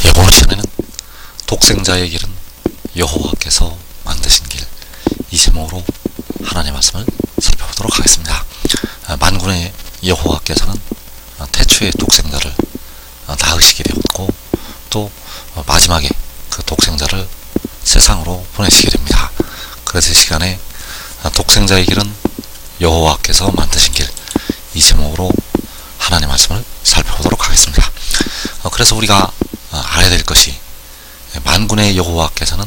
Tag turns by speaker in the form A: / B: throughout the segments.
A: 이번 시간에는 독생자의 길은 여호와께서 만드신 길, 이 제목으로 하나님의 말씀을 살펴보도록 하겠습니다. 만군의 여호와께서는 태초에 독생자를 낳으시게 되었고, 또 마지막에 그 독생자를 세상으로 보내시게 됩니다. 그래서 이 시간에 독생자의 길은 여호와께서 만드신 길, 이 제목으로 하나님의 말씀을 살펴보도록 하겠습니다. 그래서 우리가 알아야 될 것이, 만군의 여호와께서는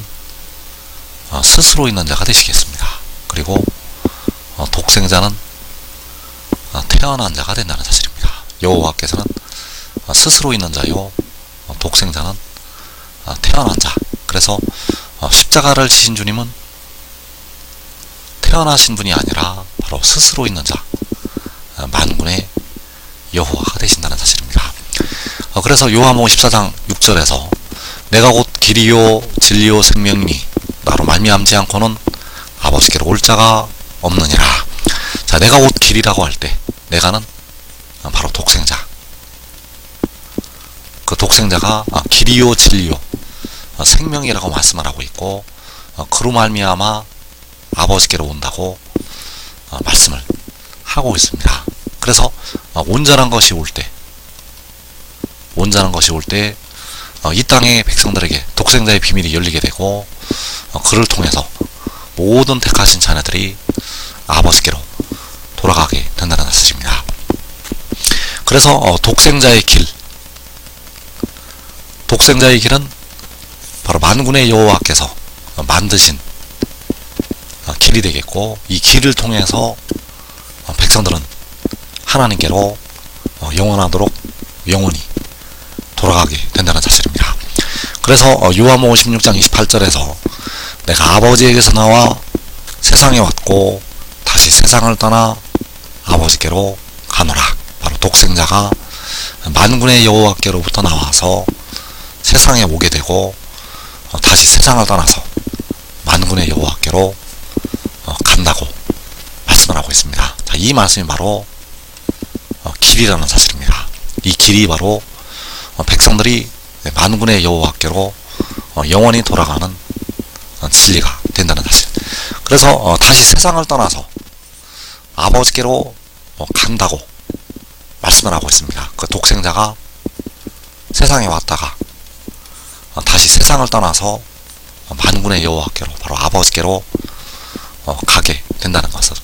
A: 스스로 있는 자가 되시겠습니다. 그리고 독생자는 태어난 자가 된다는 사실입니다. 여호와께서는 스스로 있는 자요, 독생자는 태어난 자. 그래서 십자가를 지신 주님은 태어나신 분이 아니라 바로 스스로 있는 자, 만군의 여호와가 되신다는 사실입니다. 그래서 요한복음 14장 6절에서 내가 곧 길이요 진리요 생명이니 나로 말미암지 않고는 아버지께로 올 자가 없느니라. 자, 내가 곧 길이라고 할 때 내가는 바로 독생자, 그 독생자가 길이요 진리요 생명이라고 말씀을 하고 있고, 그로 말미암아 아버지께로 온다고 말씀을 하고 있습니다. 그래서 온전한 것이 올 때, 이 땅의 백성들에게 독생자의 비밀이 열리게 되고, 그를 통해서 모든 택하신 자녀들이 아버지께로 돌아가게 된다는 사실입니다. 그래서 독생자의 길은 바로 만군의 여호와께서 만드신 길이 되겠고, 이 길을 통해서 백성들은 하나님께로 영원하도록 영원히 돌아가게 된다는 사실입니다. 그래서 요한복음 16장 28절에서 내가 아버지에게서 나와 세상에 왔고 다시 세상을 떠나 아버지께로 가노라. 바로 독생자가 만군의 여호와께로부터 나와서 세상에 오게 되고, 다시 세상을 떠나서 만군의 여호와께로 간다고 말씀을 하고 있습니다. 자, 이 말씀이 바로 길이라는 사실입니다. 이 길이 바로 백성들이 만군의 여호와께로 영원히 돌아가는 진리가 된다는 사실. 그래서 다시 세상을 떠나서 아버지께로 간다고 말씀을 하고 있습니다. 그 독생자가 세상에 왔다가 다시 세상을 떠나서 만군의 여호와께로, 바로 아버지께로 가게 된다는 것을.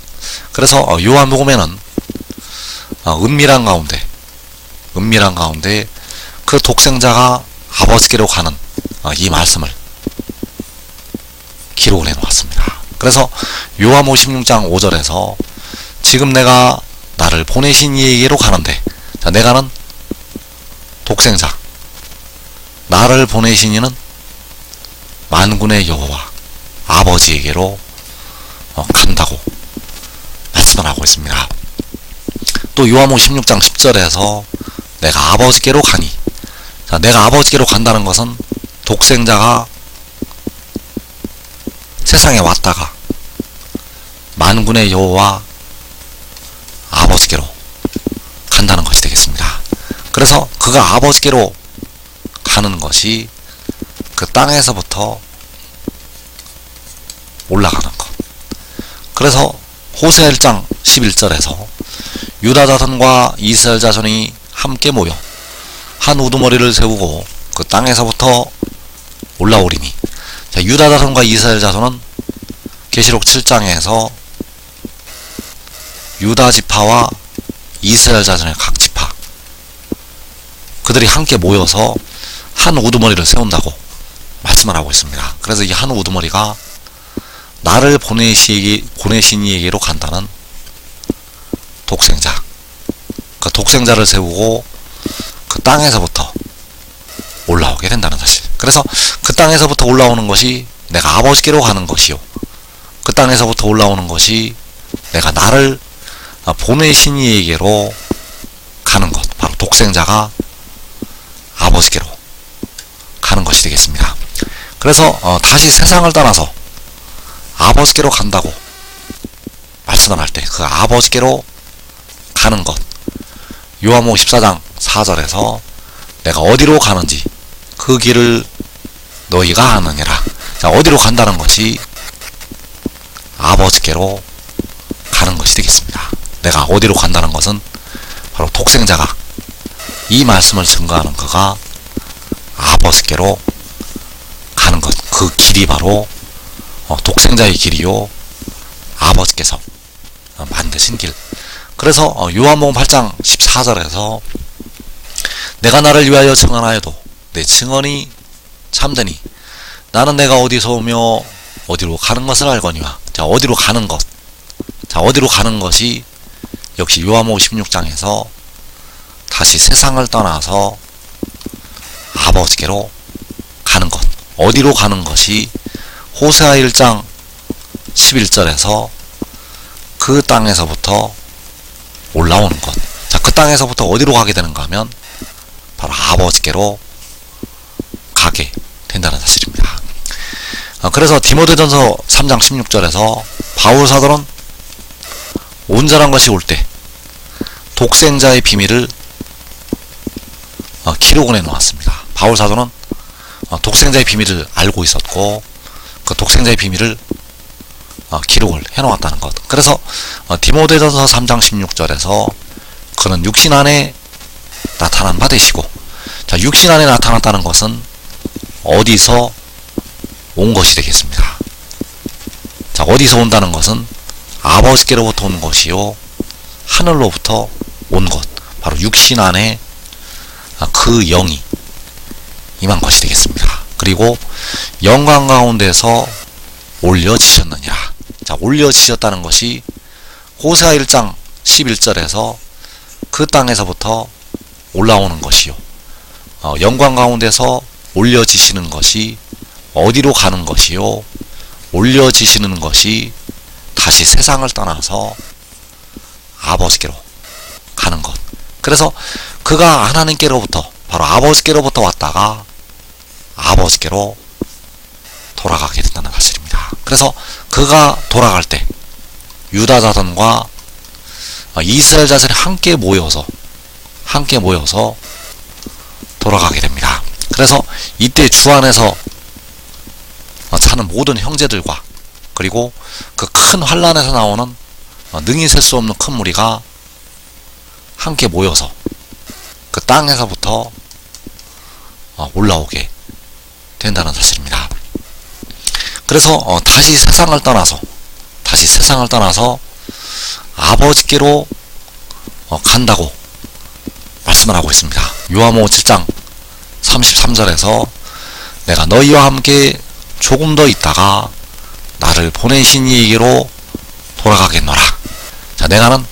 A: 그래서 요한복음에는 은밀한 가운데 그 독생자가 아버지께로 가는 이 말씀을 기록을 해놓았습니다. 그래서 요한복음 16장 5절에서 지금 내가 나를 보내신 이에게로 가는데, 자, 내가는 독생자, 나를 보내신 이는 만군의 여호와 아버지에게로 간다고 말씀을 하고 있습니다. 또 요한복음 16장 10절에서 내가 아버지께로 가니, 자, 내가 아버지께로 간다는 것은 독생자가 세상에 왔다가 만군의 여호와 아버지께로 간다는 것이 되겠습니다. 그래서 그가 아버지께로 가는 것이 그 땅에서부터 올라가는 것. 그래서 호세아 1장 11절에서 유다 자손과 이스라엘 자손이 함께 모여 한 우두머리를 세우고 그 땅에서부터 올라오리니, 자, 유다 자손과 이스라엘 자손은 계시록 7장에서 유다 지파와 이스라엘 자손의 각 지파, 그들이 함께 모여서 한 우두머리를 세운다고 말씀을 하고 있습니다. 그래서 이 한 우두머리가 나를 보내신 이에게로 간다는 독생자, 그 독생자를 세우고 그 땅에서부터 올라오게 된다는 사실. 그래서 그 땅에서부터 올라오는 것이 내가 아버지께로 가는 것이요, 그 땅에서부터 올라오는 것이 내가 나를 보내신 이에게로 가는 것, 바로 독생자가 아버지께로 가는 것이 되겠습니다. 그래서 다시 세상을 떠나서 아버지께로 간다고 말씀을 할 때 그 아버지께로 가는 것, 요한복음 14장 4절에서 내가 어디로 가는지 그 길을 너희가 아느니라. 자, 어디로 간다는 것이 아버지께로 가는 것이 되겠습니다. 내가 어디로 간다는 것은 바로 독생자가 이 말씀을 증거하는 그가 아버지께로 가는 것, 그 길이 바로 독생자의 길이요 아버지께서 만드신 길. 그래서 요한복음 8장 14절에서 내가 나를 위하여 증언하여도 내 증언이 참되니 나는 내가 어디서 오며 어디로 가는 것을 알거니와. 자, 어디로 가는 것. 자, 어디로 가는 것이 역시 요한복음 16장에서 다시 세상을 떠나서 아버지께로 가는 것. 어디로 가는 것이 호세아 1장 11절에서 그 땅에서부터 올라오는 것. 자, 그 땅에서부터 어디로 가게 되는가 하면 바로 아버지께로 가게 된다는 사실입니다. 그래서 디모데전서 3장 16절에서 바울 사도는 온전한 것이 올 때 독생자의 비밀을 기록을 해놓았습니다. 바울 사도는 독생자의 비밀을 알고 있었고 그 독생자의 비밀을 기록을 해놓았다는 것. 그래서 디모데전서 3장 16절에서 그는 육신 안에 나타난 바 되시고, 자, 육신 안에 나타났다는 것은 어디서 온 것이 되겠습니다. 자, 어디서 온다는 것은 아버지께로부터 온 것이요 하늘로부터 온 것, 바로 육신 안에 그 영이 임한 것이 되겠습니다. 그리고 영광 가운데서 올려지셨느니라. 자, 올려지셨다는 것이 호세아 1장 11절에서 그 땅에서부터 올라오는 것이요 영광 가운데서 올려지시는 것이 어디로 가는 것이요 올려지시는 것이 다시 세상을 떠나서 아버지께로 가는 것. 그래서 그가 하나님께로부터 바로 아버지께로부터 왔다가 아버지께로 돌아가게 된다는 사실입니다. 그래서 그가 돌아갈 때 유다 자손과 이스라엘 자손이 함께 모여서 돌아가게 됩니다. 그래서 이때 주 안에서 사는 모든 형제들과 그리고 그 큰 환란에서 나오는 능히 셀 수 없는 큰 무리가 함께 모여서 그 땅에서부터 올라오게 된다는 사실입니다. 그래서 다시 세상을 떠나서 아버지께로 간다고 말씀을 하고 있습니다. 요한복음 7장 33절에서 내가 너희와 함께 조금 더 있다가 나를 보내신 이에게로 돌아가겠노라. 자, 내가는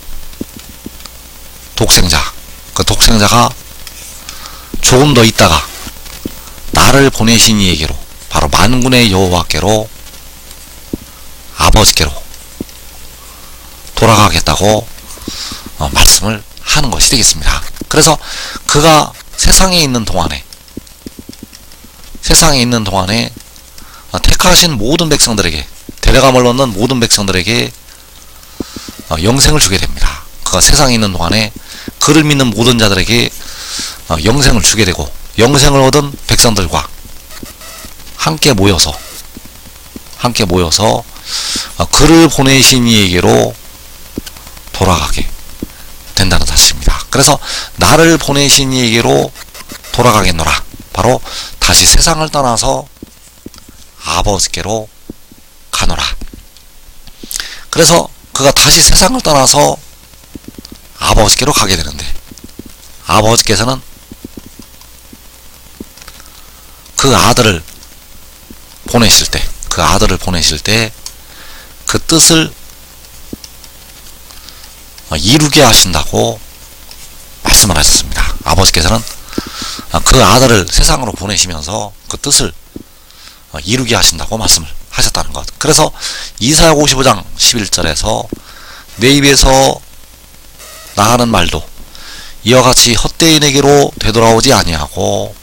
A: 독생자, 그 독생자가 조금 더 있다가 나를 보내신 이에게로, 바로 만군의 여호와께로, 아버지께로 돌아가겠다고 말씀을 하는 것이 되겠습니다. 그래서 그가 세상에 있는 동안에 택하신 모든 백성들에게, 데려감을 얻는 모든 백성들에게 영생을 주게 됩니다. 그가 세상에 있는 동안에 그를 믿는 모든 자들에게 영생을 주게 되고, 영생을 얻은 백성들과 함께 모여서 그를 보내신 이에게로 돌아가게 된다는 사실입니다. 그래서 나를 보내신 이에게로 돌아가겠노라. 바로 다시 세상을 떠나서 아버지께로 가노라. 그래서 그가 다시 세상을 떠나서 아버지께로 가게 되는데, 아버지께서는 그 아들을 보내실 때 그 뜻을 이루게 하신다고 말씀을 하셨습니다. 아버지께서는 그 아들을 세상으로 보내시면서 그 뜻을 이루게 하신다고 말씀을 하셨다는 것. 그래서 이사야 55장 11절에서 내 입에서 나가는 말도 이와 같이 헛되인에게로 되돌아오지 아니하고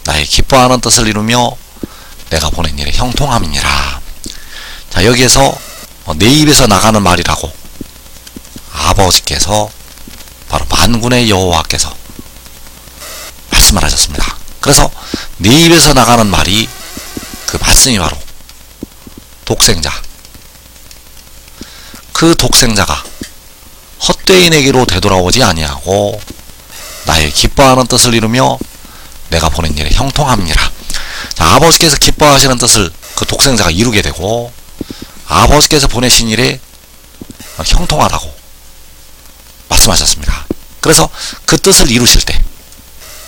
A: 나의 기뻐하는 뜻을 이루며 내가 보낸 일에 형통함이니라. 자, 여기에서 내 입에서 나가는 말이라고 아버지께서, 바로 만군의 여호와께서 말씀을 하셨습니다. 그래서 네 입에서 나가는 말이 그 말씀이 바로 독생자. 그 독생자가 헛되인에게로 되돌아오지 아니하고 나의 기뻐하는 뜻을 이루며 내가 보낸 일에 형통함이라. 자, 아버지께서 기뻐하시는 뜻을 그 독생자가 이루게 되고 아버지께서 보내신 일에 형통하다고 말씀하셨습니다. 그래서 그 뜻을 이루실 때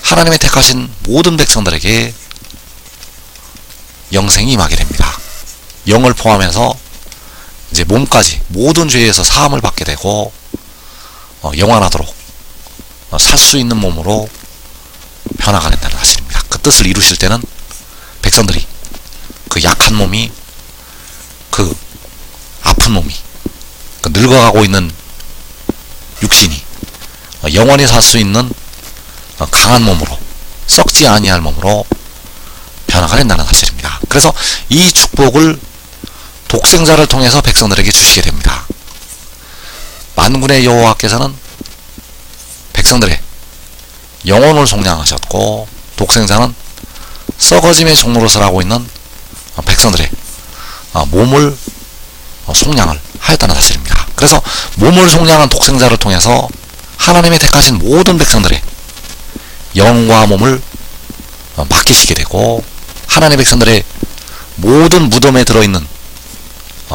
A: 하나님의 택하신 모든 백성들에게 영생이 임하게 됩니다. 영을 포함해서 이제 몸까지 모든 죄에서 사함을 받게 되고 영원하도록 살 수 있는 몸으로 변화가 된다는 사실입니다. 그 뜻을 이루실 때는 백성들이 그 약한 몸이, 그 아픈 몸이, 그 늙어가고 있는 육신이 영원히 살 수 있는 강한 몸으로, 썩지 아니할 몸으로 변화가 된다는 사실입니다. 그래서 이 축복을 독생자를 통해서 백성들에게 주시게 됩니다. 만군의 여호와께서는 백성들의 영혼을 속량하셨고 독생자는 썩어짐의 종노릇을 하고 있는 백성들의 몸을 속량을 하였다는 사실입니다. 그래서 몸을 속량한 독생자를 통해서 하나님의 택하신 모든 백성들의 영과 몸을 맡기시게 되고 하나님의 백성들의 모든 무덤에 들어있는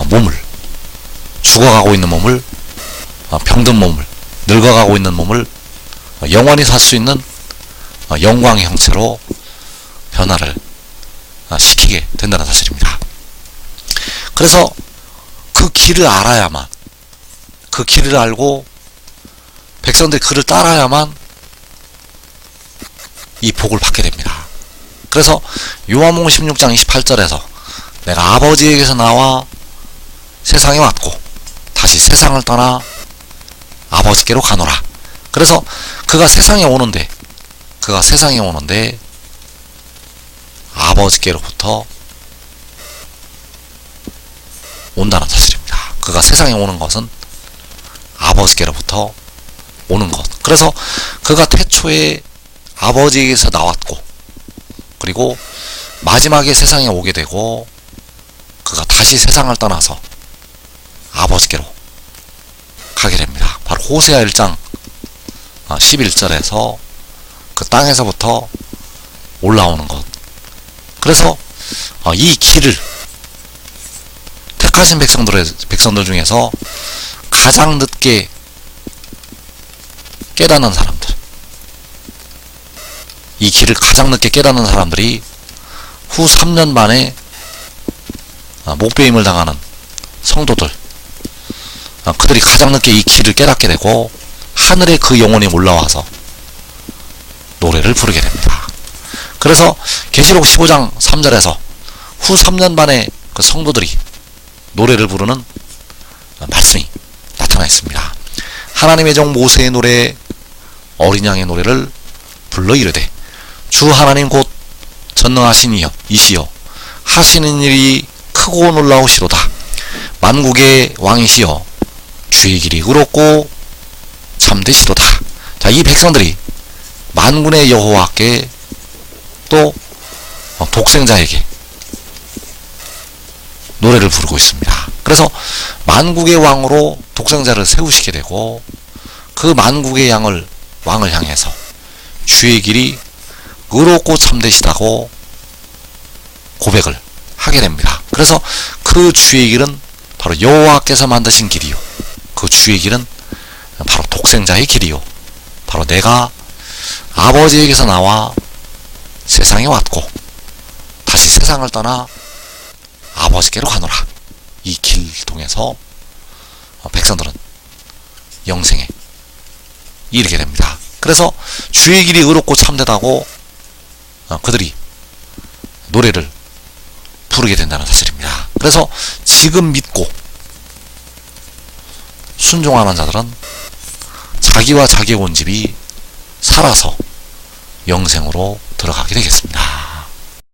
A: 몸을, 죽어가고 있는 몸을, 병든 몸을, 늙어가고 있는 몸을 영원히 살 수 있는 영광의 형체로 변화를 시키게 된다는 사실입니다. 그래서 그 길을 알아야만, 그 길을 알고 백성들이 그를 따라야만 이 복을 받게 됩니다. 그래서 요한복음 16장 28절에서 내가 아버지에게서 나와 세상에 왔고 다시 세상을 떠나 아버지께로 가노라. 그래서 그가 세상에 오는데 아버지께로부터 온다는 사실입니다. 그가 세상에 오는 것은 아버지께로부터 오는 것. 그래서 그가 태초에 아버지에게서 나왔고 그리고 마지막에 세상에 오게 되고 그가 다시 세상을 떠나서 아버지께로 가게 됩니다. 바로 호세아 1장 11절에서 그 땅에서부터 올라오는 것. 그래서 이 길을 택하신 백성들 중에서 가장 늦게 깨닫는 사람들, 이 길을 가장 늦게 깨닫는 사람들이 후 3년 만에 목배임을 당하는 성도들, 그들이 가장 늦게 이 길을 깨닫게 되고 하늘에 그 영혼이 올라와서 노래를 부르게 됩니다. 그래서 계시록 15장 3절에서 후 3년 만에 그 성도들이 노래를 부르는 말씀이 나타나 있습니다. 하나님의 종 모세의 노래, 어린 양의 노래를 불러 이르되 주 하나님 곧 전능하신 이시여 하시는 일이 크고 놀라우시로다. 만국의 왕이시여 주의 길이 의롭고 참되시로다. 자, 이 백성들이 만군의 여호와께 또 독생자에게 노래를 부르고 있습니다. 그래서 만국의 왕으로 독생자를 세우시게 되고 그 만국의 왕을 향해서 주의 길이 의롭고 참되시다고 고백을 하게 됩니다. 그래서 그 주의 길은 바로 여호와께서 만드신 길이요, 그 주의 길은 바로 독생자의 길이요, 바로 내가 아버지에게서 나와 세상에 왔고 다시 세상을 떠나 아버지께로 가노라. 이 길 통해서 백성들은 영생에 이르게 됩니다. 그래서 주의 길이 의롭고 참되다고 그들이 노래를 부르게 된다는 사실입니다. 그래서 지금 믿고 순종하는 자들은 자기와 자기의 온 집이 살아서 영생으로 들어가게 되겠습니다.